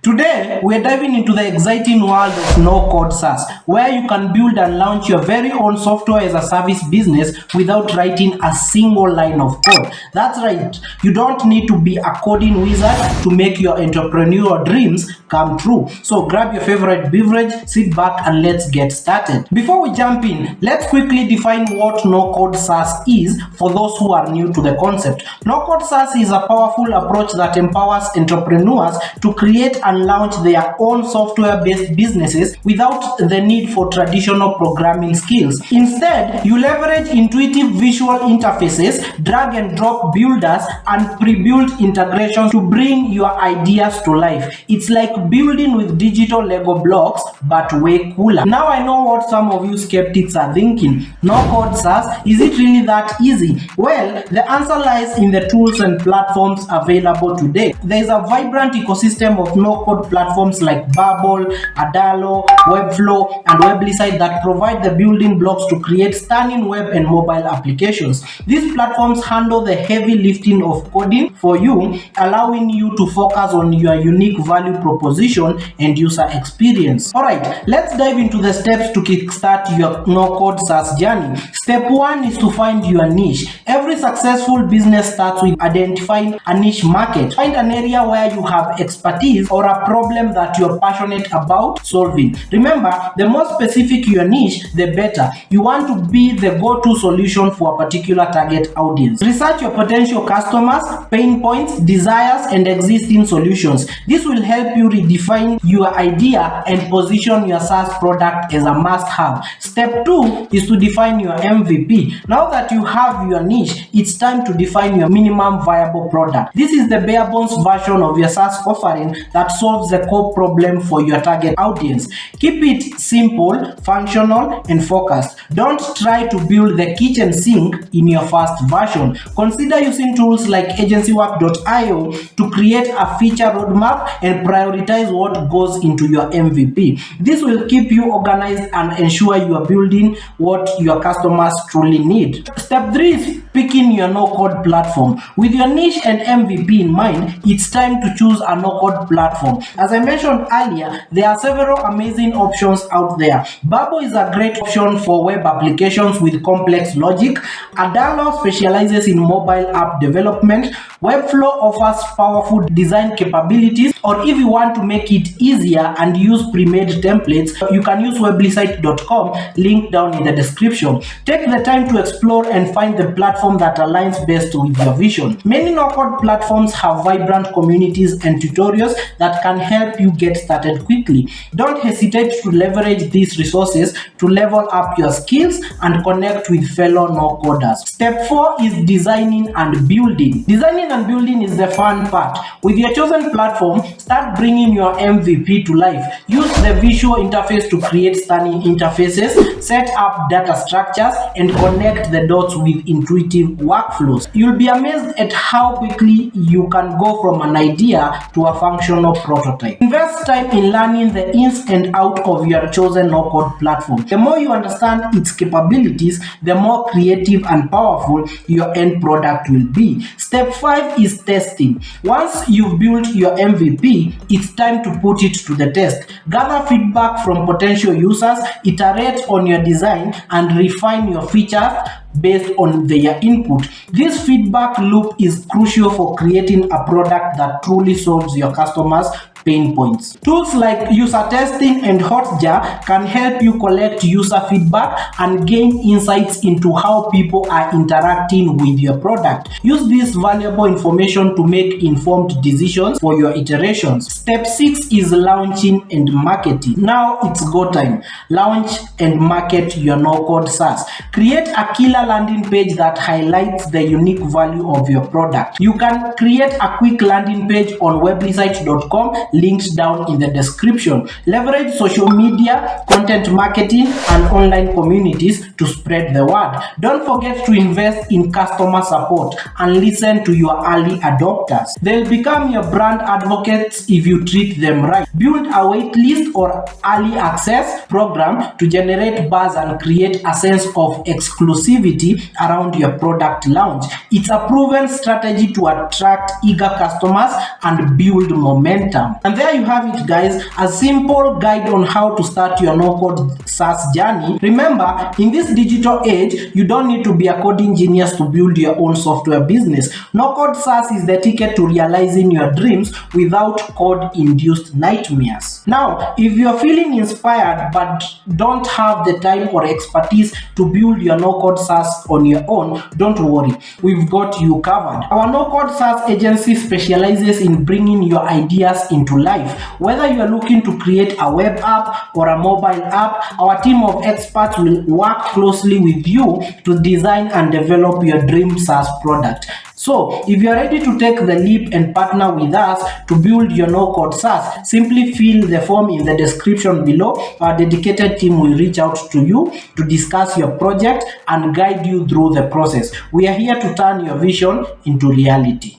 Today, we're diving into the exciting world of no-code SaaS, where you can build and launch your very own software as a service business without writing a single line of code. That's right, you don't need to be a coding wizard to make your entrepreneurial dreams come true. So grab your favorite beverage, sit back, and let's get started. Before we jump in, let's quickly define what no-code SaaS is for those who are new to the concept. No-code SaaS is a powerful approach that empowers entrepreneurs to create and launch their own software-based businesses without the need for traditional programming skills. Instead, you leverage intuitive visual interfaces, drag and drop builders, and pre-built integrations to bring your ideas to life. It's like building with digital Lego blocks, but way cooler. Now I know what some of you skeptics are thinking. No-code SaaS, is it really that easy? Well, the answer lies in the tools and platforms available today. There is a vibrant ecosystem of no-code platforms like Babel, Adalo, Webflow, and Weebly that provide the building blocks to create stunning web and mobile applications. These platforms handle the heavy lifting of coding for you, allowing you to focus on your unique value proposition and user experience. Alright, let's dive into the steps to kickstart your no-code SaaS journey. Step 1 is to find your niche. Every successful business starts with identifying a niche market. Find an area where you have expertise or a problem that you're passionate about solving. Remember, the more specific your niche, the better. You want to be the go-to solution for a particular target audience. Research your potential customers, pain points, desires, and existing solutions. This will help you redefine your idea and position your SaaS product as a must-have. Step 2 is to define your MVP. Now that you have your niche, it's time to define your minimum viable product. This is the bare bones version of your SaaS offering that solves the core problem for your target audience. Keep it simple, functional, and focused. Don't try to build the kitchen sink in your first version. Consider using tools like agencywork.io to create a feature roadmap and prioritize what goes into your MVP. This will keep you organized and ensure you are building what your customers truly need. Step 3 is picking your no-code platform. With your niche and MVP in mind, it's time to choose a no-code platform. As I mentioned earlier, there are several amazing options out there. Babel is a great option for web applications with complex logic. Adalo specializes in mobile app development. Webflow offers powerful design capabilities, or if you want to make it easier and use pre-made templates, you can use weebly.com, link down in the description. Take the time to explore and find the platform that aligns best with your vision. Many no-code platforms have vibrant communities and tutorials that can help you get started quickly. Don't hesitate to leverage these resources to level up your skills and connect with fellow no-coders. Step 4 is designing and building. Designing and building is the fun part. With your chosen platform, start bringing your MVP to life. Use the visual interface to create stunning interfaces, set up data structures, and connect the dots with intuitive workflows. You'll be amazed at how quickly you can go from an idea to a functional prototype. Invest time in learning the ins and out of your chosen no-code platform. The more you understand its capabilities, the more creative and powerful your end product will be. Step 5 is testing. Once you've built your MVP, it's time to put it to the test. Gather feedback from potential users, iterate on your design, and refine your features based on their input. This feedback loop is crucial for creating a product that truly solves your customers' pain points. Tools like user testing and Hotjar can help you collect user feedback and gain insights into how people are interacting with your product. Use this valuable information to make informed decisions for your iterations. Step 6 is launching and marketing. Now it's go time. Launch and market your no-code SaaS. Create a killer landing page that highlights the unique value of your product. You can create a quick landing page on weebly.com, linked down in the description. Leverage social media, content marketing, and online communities to spread the word. Don't forget to invest in customer support and listen to your early adopters. They'll become your brand advocates if you treat them right. Build a waitlist or early access program to generate buzz and create a sense of exclusivity around your product launch. It's a proven strategy to attract eager customers and build momentum. And there you have it, guys, a simple guide on how to start your no-code SaaS journey. Remember, in this digital age, you don't need to be a coding genius to build your own software business. No-code SaaS is the ticket to realizing your dreams without code-induced nightmares. Now, if you're feeling inspired but don't have the time or expertise to build your no-code SaaS on your own, don't worry, we've got you covered. Our no-code SaaS agency specializes in bringing your ideas into life. Whether you are looking to create a web app or a mobile app, our team of experts will work closely with you to design and develop your dream SaaS product. So, if you are ready to take the leap and partner with us to build your no-code SaaS, simply fill the form in the description below. Our dedicated team will reach out to you to discuss your project and guide you through the process. We are here to turn your vision into reality.